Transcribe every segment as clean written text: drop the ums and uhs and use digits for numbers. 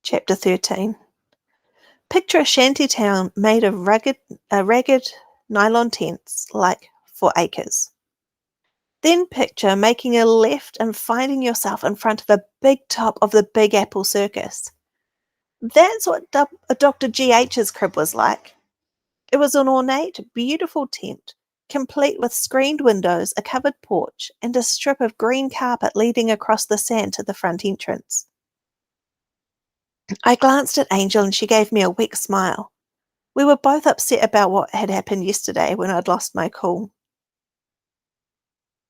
Chapter 13. Picture a shanty town made of ragged nylon tents, like for acres. Then picture making a left and finding yourself in front of a big top of the Big Apple Circus. That's what Dr. G.H.'s crib was like. It was an ornate, beautiful tent, complete with screened windows, a covered porch, and a strip of green carpet leading across the sand to the front entrance. I glanced at Angel and she gave me a weak smile. We were both upset about what had happened yesterday when I'd lost my cool.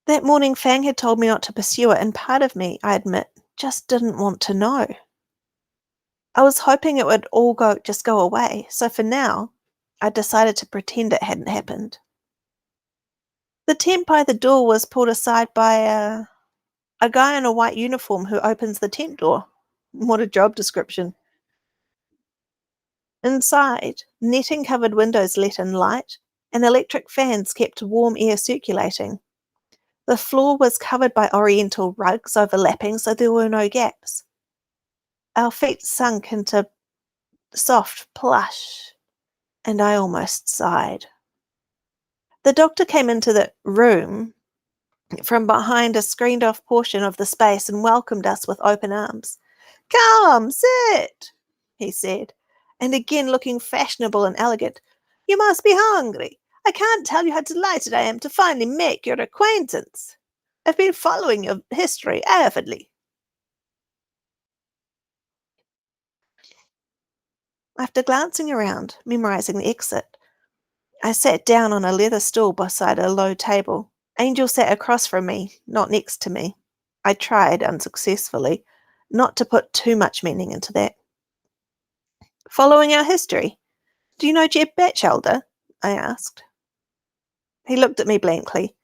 That morning Fang had told me not to pursue it, and part of me, I admit, just didn't want to know. I was hoping it would all just go away, so for now, I decided to pretend it hadn't happened. The tent by the door was pulled aside by a guy in a white uniform who opens the tent door. What a job description. Inside, netting-covered windows let in light, and electric fans kept warm air circulating. The floor was covered by oriental rugs overlapping, so there were no gaps. Our feet sunk into soft plush, and I almost sighed. The doctor came into the room from behind a screened-off portion of the space and welcomed us with open arms. "Come, sit," he said, and again looking fashionable and elegant. "You must be hungry. I can't tell you how delighted I am to finally make your acquaintance. I've been following your history avidly." After glancing around, memorizing the exit, I sat down on a leather stool beside a low table. Angel sat across from me, not next to me. I tried, unsuccessfully, not to put too much meaning into that. "Following our history? Do you know Jeb Batchelder?" I asked. He looked at me blankly.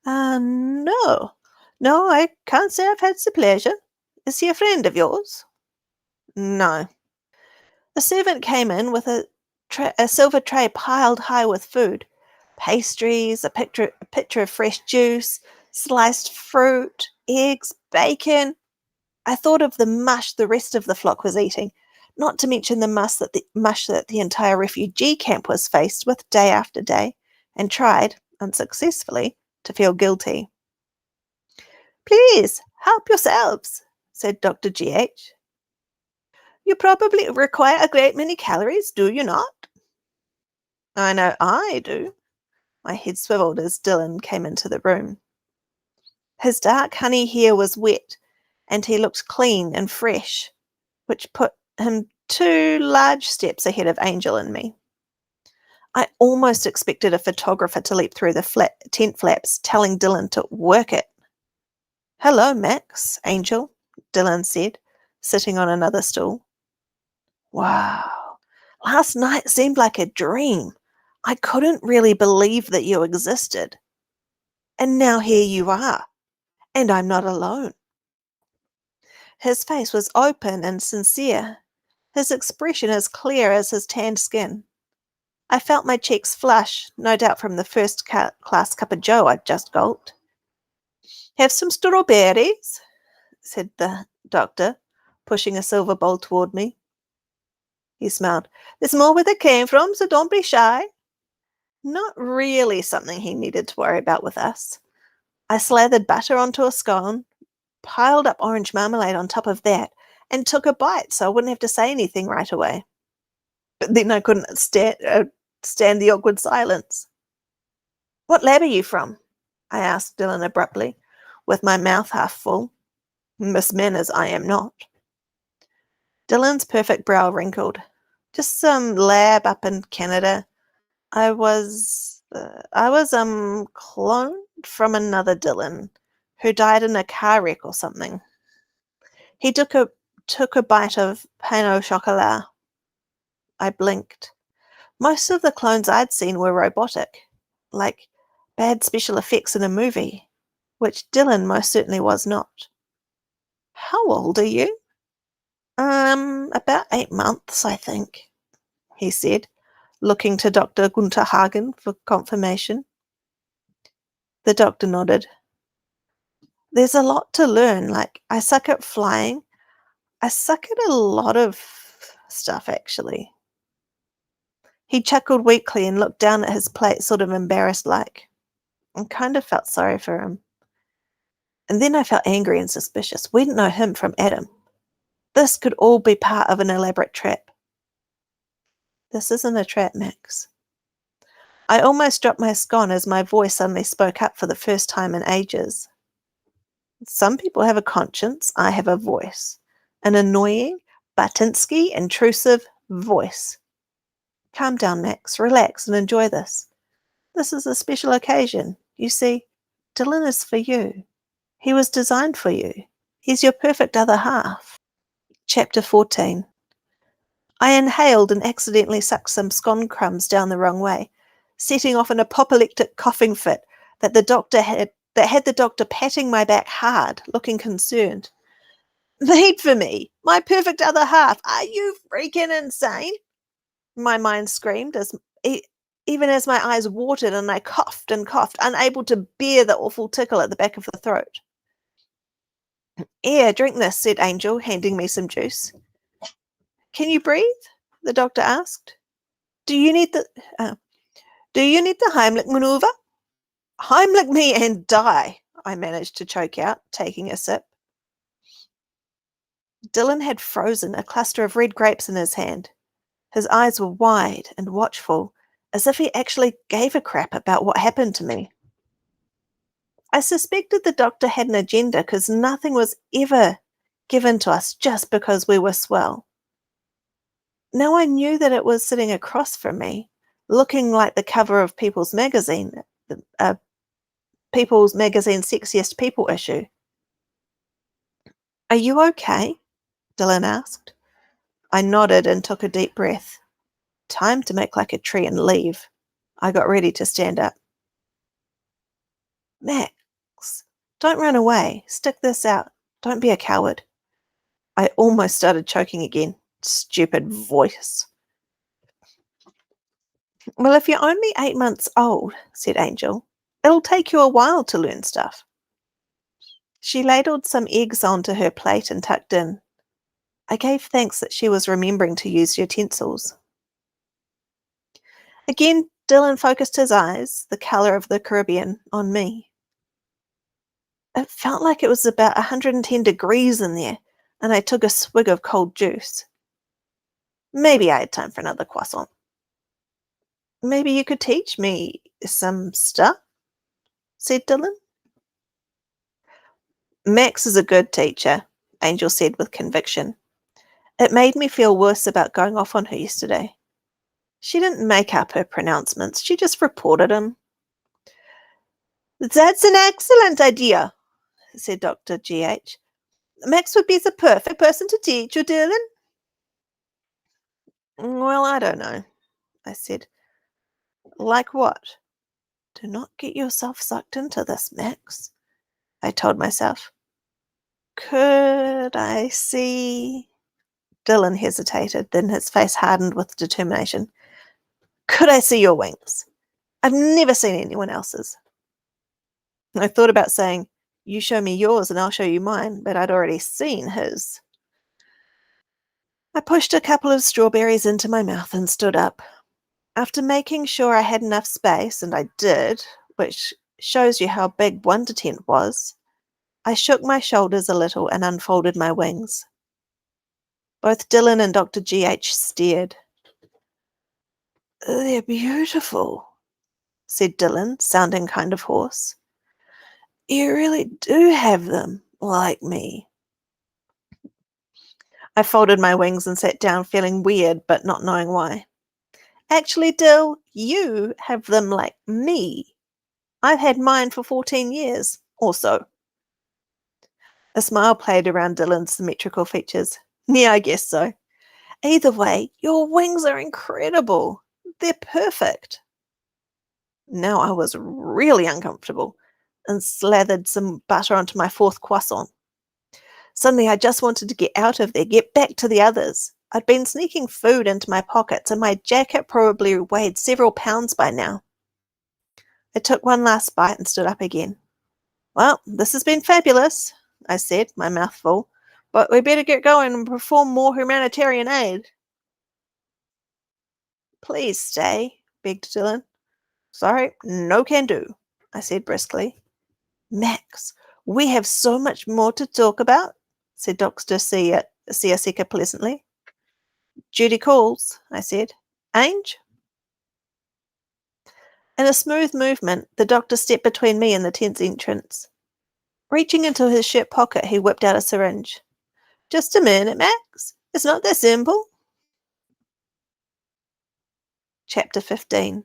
No. No, I can't say I've had the pleasure. Is he a friend of yours?" "No." A servant came in with a silver tray piled high with food. Pastries, a pitcher of fresh juice, sliced fruit, eggs, bacon. I thought of the mush the rest of the flock was eating, not to mention the mush that the entire refugee camp was faced with day after day, and tried, unsuccessfully, to feel guilty. "Please, help yourselves," said Dr. G.H. "You probably require a great many calories, do you not?" "I know I do." My head swiveled as Dylan came into the room. His dark honey hair was wet, and he looked clean and fresh, which put him 2 large steps ahead of Angel and me. I almost expected a photographer to leap through the tent flaps, telling Dylan to work it. "Hello, Max, Angel," Dylan said, sitting on another stool. "Wow, last night seemed like a dream. I couldn't really believe that you existed. And now here you are, and I'm not alone." His face was open and sincere, his expression as clear as his tanned skin. I felt my cheeks flush, no doubt from the first-class cup of joe I'd just gulped. "Have some strawberries?" said the doctor, pushing a silver bowl toward me. He smiled. "There's more where they came from, so don't be shy." Not really something he needed to worry about with us. I slathered butter onto a scone, piled up orange marmalade on top of that, and took a bite so I wouldn't have to say anything right away. But then I couldn't stand the awkward silence. "What lab are you from?" I asked Dylan abruptly, with my mouth half full. Miss Manners I am not. Dylan's perfect brow wrinkled. "Just some lab up in Canada. I was cloned from another Dylan who died in a car wreck or something." He took a bite of pain au chocolat. I blinked. Most of the clones I'd seen were robotic, like bad special effects in a movie, which Dylan most certainly was not. "How old are you?" About 8 months, I think," he said, looking to Dr. Gunther Hagen for confirmation. The doctor nodded. "There's a lot to learn. Like, I suck at flying. I suck at a lot of stuff, actually. He chuckled weakly and looked down at his plate, sort of embarrassed like. I kind of felt sorry for him. And then I felt angry and suspicious. We didn't know him from Adam. This could all be part of an elaborate trap. This isn't a trap, Max. I almost dropped my scone as my voice suddenly spoke up for the first time in ages. Some people have a conscience. I have a voice. An annoying, Batinsky, intrusive voice. Calm down, Max. Relax and enjoy this. This is a special occasion. You see, Dylan is for you. He was designed for you. He's your perfect other half. Chapter 14. I inhaled and accidentally sucked some scone crumbs down the wrong way, setting off an apoplectic coughing fit that had the doctor patting my back hard, looking concerned. Made for me, my perfect other half. Are you freaking insane? My mind screamed even as my eyes watered and I coughed and coughed, unable to bear the awful tickle at the back of the throat. Here, drink this, said Angel, handing me some juice. Can you breathe? The doctor asked. Do you need the Heimlich maneuver? Heimlich me and die, I managed to choke out, taking a sip. Dylan had frozen, a cluster of red grapes in his hand. His eyes were wide and watchful, as if he actually gave a crap about what happened to me. I suspected the doctor had an agenda because nothing was ever given to us just because we were swell. Now I knew that it was sitting across from me, looking like the cover of People's Magazine, People's Magazine Sexiest People issue. Are you okay? Dylan asked. I nodded and took a deep breath. Time to make like a tree and leave. I got ready to stand up. Max, don't run away. Stick this out. Don't be a coward. I almost started choking again. Stupid voice. Well, if you're only 8 months old, said Angel, it'll take you a while to learn stuff. She ladled some eggs onto her plate and tucked in. I gave thanks that she was remembering to use utensils. Again, Dylan focused his eyes, the colour of the Caribbean, on me. It felt like it was about 110 degrees in there, and I took a swig of cold juice. Maybe I had time for another croissant. Maybe you could teach me some stuff, said Dylan. Max is a good teacher, Angel said with conviction. It made me feel worse about going off on her yesterday. She didn't make up her pronouncements, she just reported them. That's an excellent idea, said Dr. G.H. Max would be the perfect person to teach you, Dylan. Well, I don't know, I said. Like what? Do not get yourself sucked into this, Max, I told myself. Could I see... Dylan hesitated, then his face hardened with determination. Could I see your wings? I've never seen anyone else's. I thought about saying, you show me yours and I'll show you mine, but I'd already seen his. I pushed a couple of strawberries into my mouth and stood up. After making sure I had enough space, and I did, which shows you how big Wonder Tent was, I shook my shoulders a little and unfolded my wings. Both Dylan and Dr. G.H. stared. They're beautiful, said Dylan, sounding kind of hoarse. You really do have them, like me. I folded my wings and sat down, feeling weird but not knowing why. Actually, Dill, you have them like me. I've had mine for 14 years, or so. A smile played around Dylan's symmetrical features. Yeah, I guess so. Either way, your wings are incredible. They're perfect. Now I was really uncomfortable and slathered some butter onto my fourth croissant. Suddenly I just wanted to get out of there, get back to the others. I'd been sneaking food into my pockets, and my jacket probably weighed several pounds by now. I took one last bite and stood up again. Well, this has been fabulous, I said, my mouth full, but we better get going and perform more humanitarian aid. Please stay, begged Dylan. Sorry, no can do, I said briskly. Max, we have so much more to talk about, said Dr. Siaseka pleasantly. Duty calls, I said. Ange? In a smooth movement, the doctor stepped between me and the tent's entrance. Reaching into his shirt pocket, he whipped out a syringe. Just a minute, Max. It's not that simple. Chapter 15.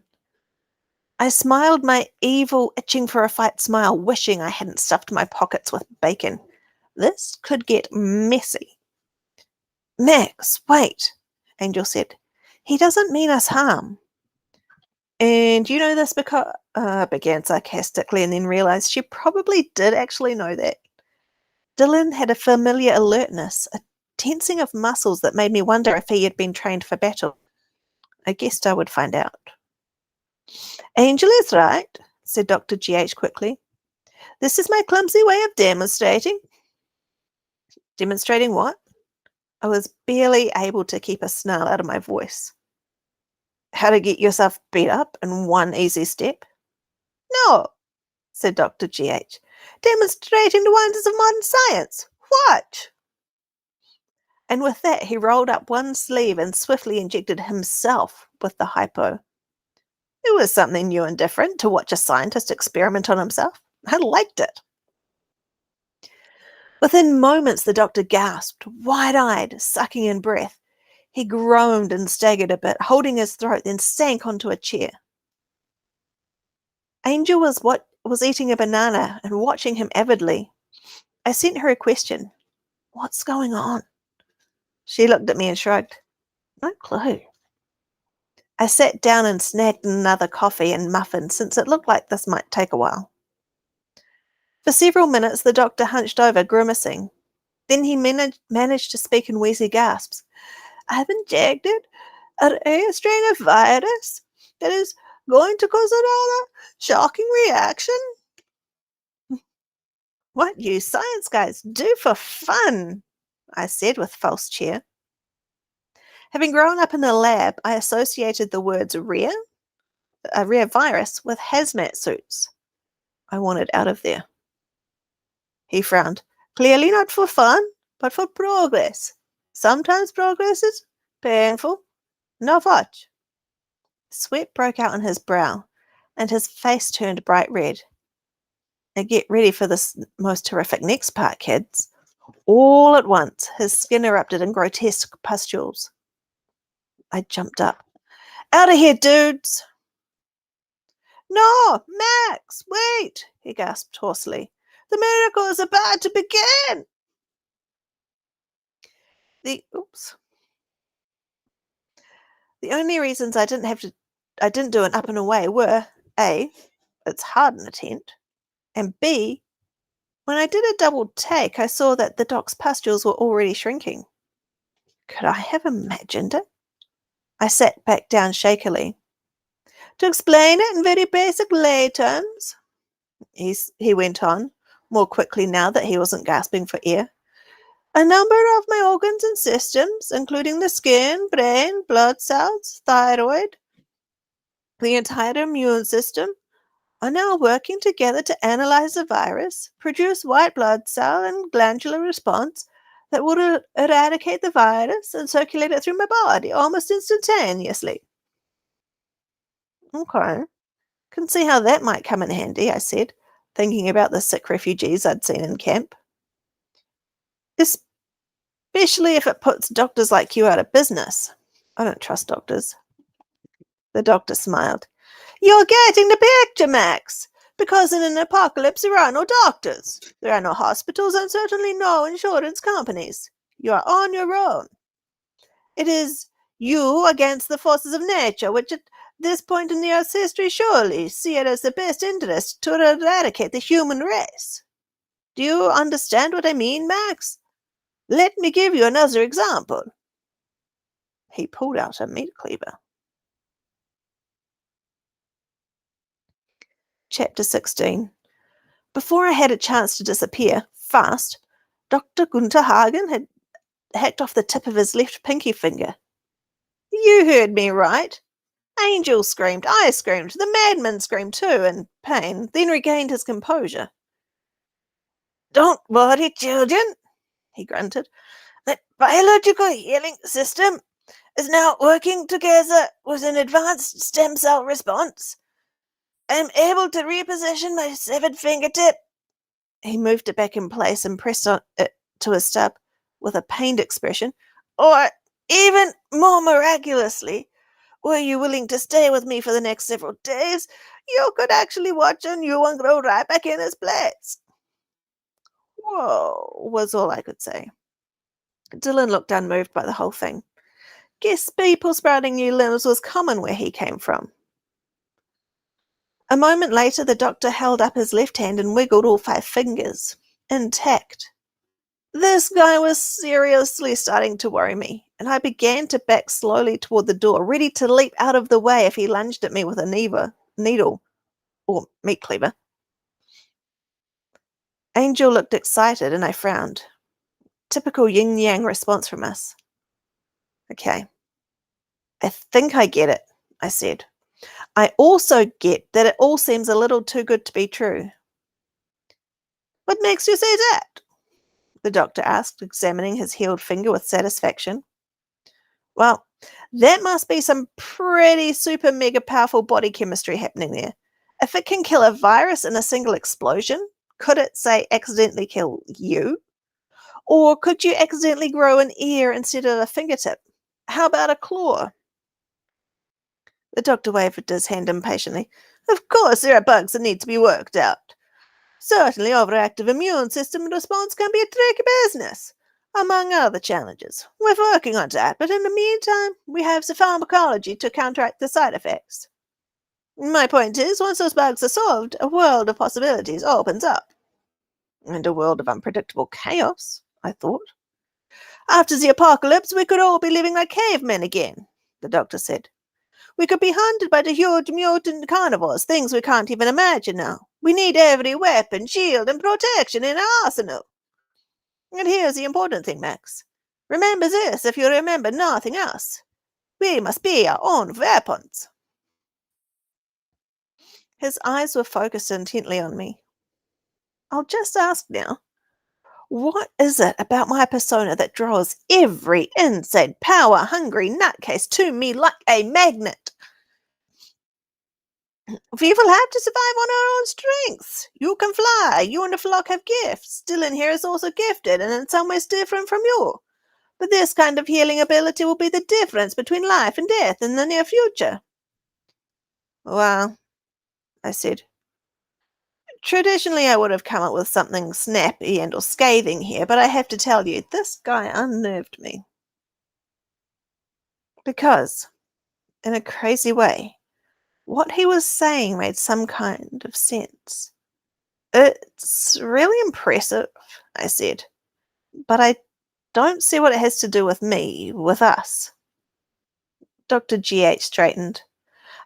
I smiled my evil, itching for a fight smile, wishing I hadn't stuffed my pockets with bacon. This could get messy. Max, wait, Angel said. He doesn't mean us harm. And you know this because... began sarcastically and then realized she probably did actually know that. Dylan had a familiar alertness, a tensing of muscles that made me wonder if he had been trained for battle. I guessed I would find out. Angel is right, said Dr. G.H. quickly. This is my clumsy way of demonstrating. Demonstrating what? I was barely able to keep a snarl out of my voice. How to get yourself beat up in one easy step? No, said Dr. G.H. Demonstrating the wonders of modern science. Watch. And with that, he rolled up one sleeve and swiftly injected himself with the hypo. It was something new and different to watch a scientist experiment on himself. I liked it. Within moments, the doctor gasped, wide-eyed, sucking in breath. He groaned and staggered a bit, holding his throat, then sank onto a chair. Angel was eating a banana and watching him avidly. I sent her a question. What's going on? She looked at me and shrugged. No clue. I sat down and snagged another coffee and muffin since it looked like this might take a while. For several minutes, the doctor hunched over, grimacing. Then he managed to speak in wheezy gasps. I've injected a rare strain of virus that is going to cause another shocking reaction. What you science guys do for fun, I said with false cheer. Having grown up in the lab, I associated the words a rare virus, with hazmat suits. I wanted out of there. He frowned. Clearly not for fun, but for progress. Sometimes progress is painful. Now watch. Sweat broke out on his brow, and his face turned bright red. And get ready for this most terrific next part, kids. All at once, his skin erupted in grotesque pustules. I jumped up. Out of here, dudes! No, Max, wait, he gasped hoarsely. The miracle is about to begin. The only reasons I didn't do an up and away were A, it's hard in a tent, and B, when I did a double take, I saw that the doc's pustules were already shrinking. Could I have imagined it? I sat back down shakily. To explain it in very basic lay terms, he went on, more quickly now that he wasn't gasping for air. A number of my organs and systems, including the skin, brain, blood cells, thyroid, the entire immune system, are now working together to analyze the virus, produce white blood cell and glandular response that will eradicate the virus and circulate it through my body almost instantaneously. Okay. Can see how that might come in handy, I said, thinking about the sick refugees I'd seen in camp. Especially if it puts doctors like you out of business. I don't trust doctors. The doctor smiled. You're getting the picture, Max. Because in an apocalypse there are no doctors. There are no hospitals and certainly no insurance companies. You are on your own. It is you against the forces of nature, which at this point in the Earth's history surely see it as the best interest to eradicate the human race. Do you understand what I mean, Max? Let me give you another example. He pulled out a meat cleaver. Chapter 16. Before I had a chance to disappear, fast, Dr. Gunther Hagen had hacked off the tip of his left pinky finger. You heard me right. Angel screamed, I screamed, the madman screamed too, in pain, then regained his composure. Don't worry, children, he grunted. The biological healing system is now working together with an advanced stem cell response. I am able to reposition my severed fingertip. He moved it back in place and pressed on it to his stub with a pained expression. Or, even more miraculously, were you willing to stay with me for the next several days, you could actually watch a new one grow right back in its place. Whoa, was all I could say. Dylan looked unmoved by the whole thing. Guess people sprouting new limbs was common where he came from. A moment later, the doctor held up his left hand and wiggled all 5 fingers. Intact. This guy was seriously starting to worry me, and I began to back slowly toward the door, ready to leap out of the way if he lunged at me with a needle, or meat cleaver. Angel looked excited, and I frowned. Typical yin-yang response from us. Okay. I think I get it, I said. I also get that it all seems a little too good to be true. What makes you say that? The doctor asked, examining his healed finger with satisfaction. Well, that must be some pretty super mega powerful body chemistry happening there. If it can kill a virus in a single explosion, could it, say, accidentally kill you? Or could you accidentally grow an ear instead of a fingertip? How about a claw? The doctor waved his hand impatiently. Of course there are bugs that need to be worked out. Certainly overactive immune system response can be a tricky business, among other challenges. We're working on that, but in the meantime, we have the pharmacology to counteract the side effects. My point is, once those bugs are solved, a world of possibilities opens up. And a world of unpredictable chaos, I thought. After the apocalypse, we could all be living like cavemen again, the doctor said. We could be hunted by the huge mutant carnivores, things we can't even imagine now. We need every weapon, shield, and protection in our arsenal. And here's the important thing, Max. Remember this if you remember nothing else. We must be our own weapons. His eyes were focused intently on me. I'll just ask now, what is it about my persona that draws every insane, power-hungry nutcase to me like a magnet? We will have to survive on our own strengths. You can fly. You and the flock have gifts. Dylan here is also gifted and in some ways different from you. But this kind of healing ability will be the difference between life and death in the near future. Well, I said. Traditionally, I would have come up with something snappy and or scathing here, but I have to tell you, this guy unnerved me. Because, in a crazy way, what he was saying made some kind of sense. It's really impressive, I said, but I don't see what it has to do with me, with us. Dr. G.H. straightened.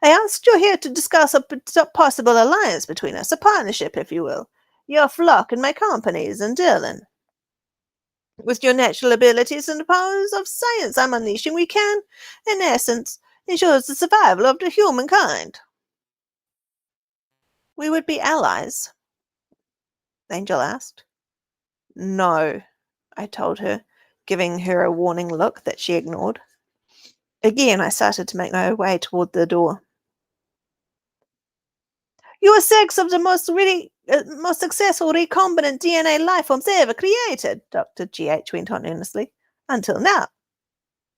I asked you here to discuss a possible alliance between us, a partnership, if you will. Your flock and my companies and Dylan. With your natural abilities and the powers of science I'm unleashing, we can, in essence, ensure the survival of the humankind. We would be allies? Angel asked. No, I told her, giving her a warning look that she ignored. Again, I started to make my way toward the door. You are six of the most successful recombinant DNA life forms ever created, Dr. G.H. went on earnestly. Until now.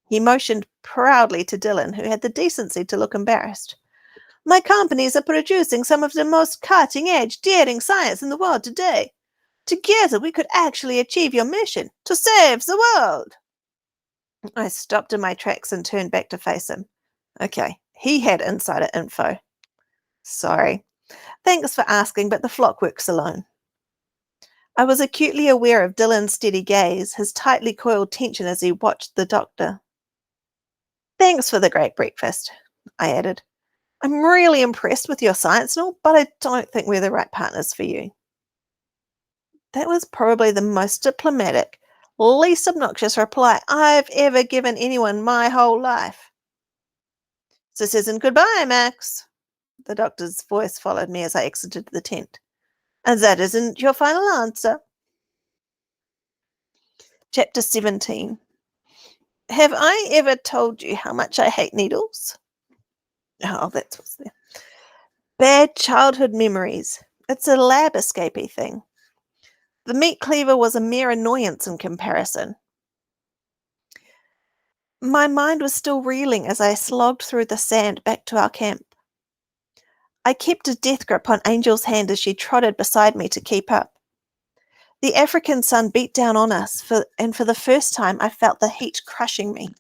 He motioned proudly to Dylan, who had the decency to look embarrassed. My companies are producing some of the most cutting-edge, daring science in the world today. Together we could actually achieve your mission, to save the world. I stopped in my tracks and turned back to face him. Okay, he had insider info. Sorry. Thanks for asking, but the flock works alone. I was acutely aware of Dylan's steady gaze, his tightly coiled tension as he watched the doctor. Thanks for the great breakfast, I added. I'm really impressed with your science and all, but I don't think we're the right partners for you. That was probably the most diplomatic, least obnoxious reply I've ever given anyone my whole life. This isn't goodbye, Max. The doctor's voice followed me as I exited the tent. And that isn't your final answer. Chapter 17. Have I ever told you how much I hate needles? Oh, that's what's there. Bad childhood memories. It's a lab escapee thing. The meat cleaver was a mere annoyance in comparison. My mind was still reeling as I slogged through the sand back to our camp. I kept a death grip on Angel's hand as she trotted beside me to keep up. The African sun beat down on us, and for the first time I felt the heat crushing me.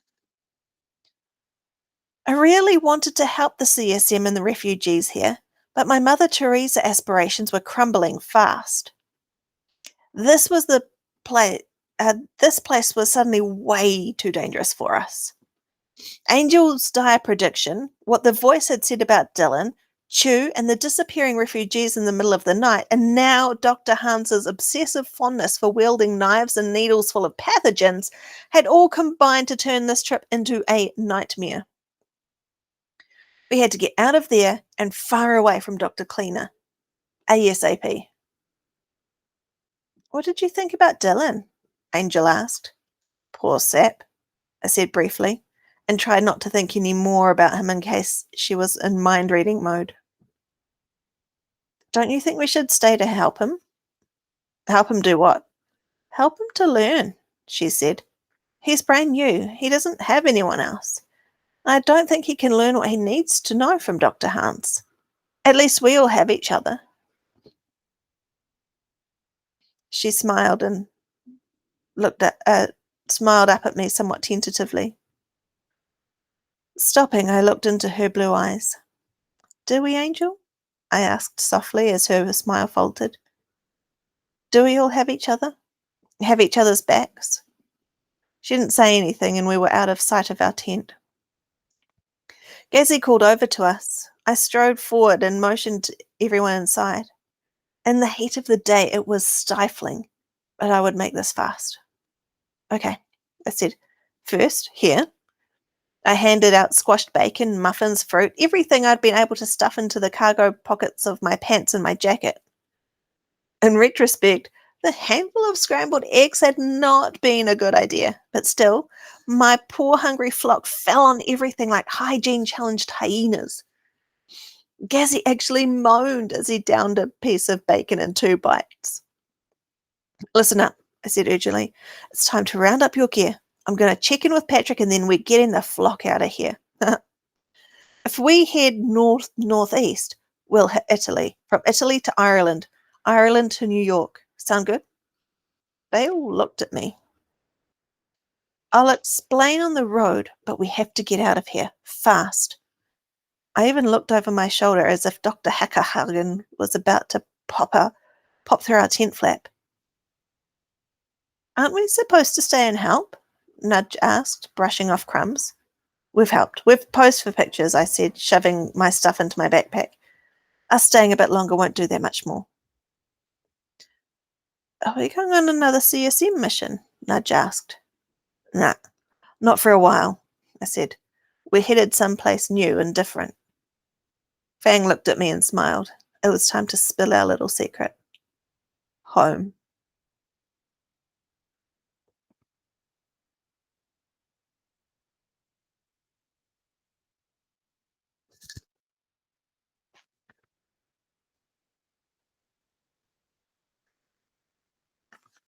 I really wanted to help the CSM and the refugees here, but my Mother Teresa aspirations were crumbling fast. This was the place. This place was suddenly way too dangerous for us. Angel's dire prediction, what the voice had said about Dylan, Chu, and the disappearing refugees in the middle of the night, and now Dr. Hans's obsessive fondness for wielding knives and needles full of pathogens had all combined to turn this trip into a nightmare. We had to get out of there and far away from Dr. Cleaner. ASAP. What did you think about Dylan? Angel asked. Poor sap, I said briefly, and tried not to think any more about him in case she was in mind-reading mode. Don't you think we should stay to help him? Help him do what? Help him to learn, she said. He's brand new. He doesn't have anyone else. I don't think he can learn what he needs to know from Dr. Hans. At least we all have each other. She smiled and smiled up at me somewhat tentatively. Stopping, I looked into her blue eyes. Do we, Angel? I asked softly as her smile faltered. Do we all have each other? Have each other's backs? She didn't say anything, and we were out of sight of our tent. Gazzy called over to us. I strode forward and motioned everyone inside. In the heat of the day, it was stifling, but I would make this fast. Okay, I said. First, here. I handed out squashed bacon, muffins, fruit, everything I'd been able to stuff into the cargo pockets of my pants and my jacket. In retrospect, the handful of scrambled eggs had not been a good idea, but still, my poor hungry flock fell on everything like hygiene-challenged hyenas. Gazzy actually moaned as he downed a piece of bacon in 2 bites. Listen up, I said urgently. It's time to round up your gear. I'm going to check in with Patrick and then we're getting the flock out of here. If we head northeast, we'll hit Italy. From Italy to Ireland. Ireland to New York. Sound good? They all looked at me. I'll explain on the road, but we have to get out of here. Fast. I even looked over my shoulder as if Dr. Hackerhagen was about to pop through our tent flap. Aren't we supposed to stay and help? Nudge asked, brushing off crumbs. We've helped. We've posed for pictures, I said, shoving my stuff into my backpack. Us staying a bit longer won't do that much more. Are we going on another CSM mission? Nudge asked. Nah, not for a while, I said. We're headed someplace new and different. Fang looked at me and smiled. It was time to spill our little secret. Home.